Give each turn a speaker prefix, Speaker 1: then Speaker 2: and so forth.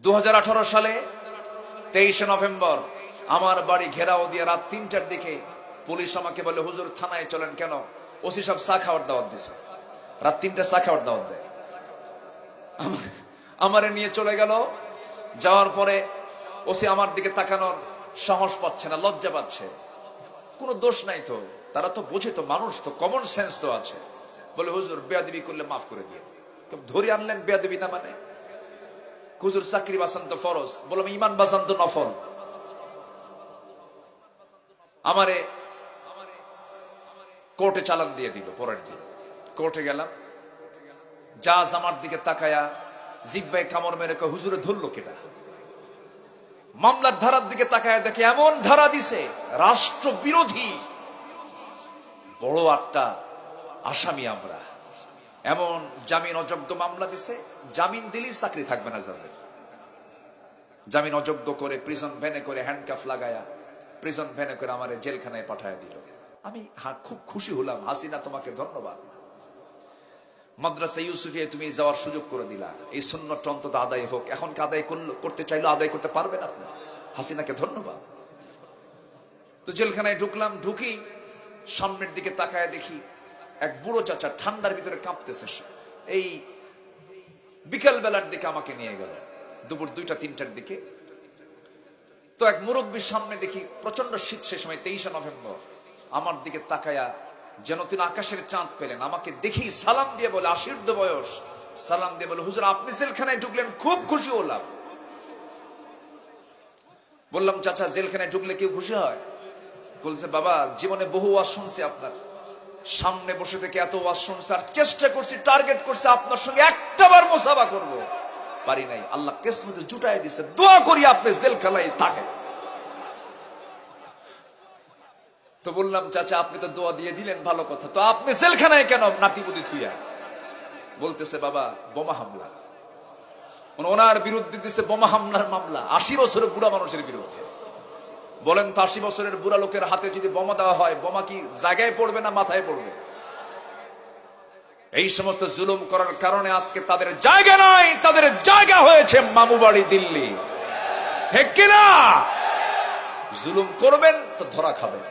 Speaker 1: 2018 সালে 23 নভেম্বর আমার বাড়ি ঘেরাও দিয়ে রাত 3টার দিকে পুলিশ আমাকে বলে, হুজুর থানায় চলেন। কেন? ওসি সব চা খাওয়ার দাওয়াত দিছে। রাত 3টা চা খাওয়ার দাওয়াত দেয়। আমারে নিয়ে চলে গেল। যাওয়ার পরে ওসি আমার দিকে তাকানোর সাহস পাচ্ছে না, লজ্জা পাচ্ছে। কোনো দোষ নাই তো, তারা তো বোঝে, তো মানুষ তো, কমন সেন্স তো আছে। বলে, হুজুর বেয়াদবি করলে মাফ করে দিয়ে। ধরে আনলেন বেয়াদবি না মানে? হুজুর চাকরি বাঁচান তো ফরজ। বললাম ইমান বাঁচান তো নফল। আমারে কোর্টে চালান দিয়ে দিল। পরের দিন কোর্টে গেলাম। জাজ আমার দিকে তাকায়া জিব্বায় কামড় মেরে কয়, হুজুরে ধরলো কেটা? মামলার ধারার দিকে তাকায়া দেখে এমন ধারা দিছে, রাষ্ট্র বিরোধী বড় একটা আসামি আমরা। এমন জামিন অযোগ্য মামলা দিছে, জামিন দিলেই চাকরি থাকবে না জাজের। জামিন অযোগ্য করে প্রিজন ভ্যানে করে হ্যান্ডকাফ লাগায়া প্রিজন ভ্যানে করে আমারে জেলখানায় পাঠায় দিল। আমি খুব খুশি হলাম। হাসিনা তোমাকে ধন্যবাদ। মাদ্রাসা ইউসুফিয়া তুমি যাওয়ার সুযোগ করে দিলা। এই সুন্নতটা অন্তত আদায় হোক। এখন আদায় করতে চাইলে আদায় করতে পারবেন আপনি। হাসিনাকে ধন্যবাদ। তো জেলখানায় ঢুকলাম। ঢুকি সামনের দিকে তাকায় দেখি এক বুড়ো চাচা ঠান্ডার ভিতরে কাঁপতেছে। এই বিকেল বেলার দিকে আমাকে নিয়ে গেল, দুপুর 2টা-3টার দিকে। তো এক মুরব্বীর সামনে দেখি প্রচন্ড শীত। সে সময় 23 নভেম্বর। আমার দিকে তাকায়া যেন তিনি আকাশের চাঁদ পেলেন। আমাকে দেখি সালাম দিয়ে বলে, আশীর্দ বয়স, সালাম দিয়ে বলে, হুজুর আপনি জেলখানায় ঢুকলেন, খুব খুশি হলাম। বললাম, চাচা জেলখানায় ঢুকলে কেউ খুশি হয়? বলছে, বাবা জীবনে বহু ওয়াজ শুনছি, আপনার সামনে বসে থেকে এত ওয়াজ শুনছি, আর চেষ্টা করছি, টার্গেট করছি আপনার সঙ্গে একটাবার মুসাফা করব, পারি নাই। আল্লাহ কিসমতে জুটাই দিছে। দোয়া করি আপনি জেলখানায় থাকেন। তো বললাম, চাচা আপনি তো দোয়া দিয়ে দিলেন, ভালো কথা, তো আপনি জেলখানায় কেন নাতিপুতি থুইয়া? বলতেছে, বাবা বোমা হামলা। ওনার বিরুদ্ধে দিচ্ছে বোমা হামলার মামলা, 80 বছরের বুড়া মানুষের বিরুদ্ধে। বলেন তো 80 বছরের বুড়া লোকের হাতে যদি বোমা দেওয়া হয়, বোমা কি জায়গায় পড়বে না মাথায় পড়বে? এই সমস্ত জুলুম করার কারণে আজকে তাদের জায়গা নাই, তাদের জায়গা হয়েছে মামু বাড়ি দিল্লি। ঠিক কিনা? জুলুম করবেন তো ধরা খাবেন।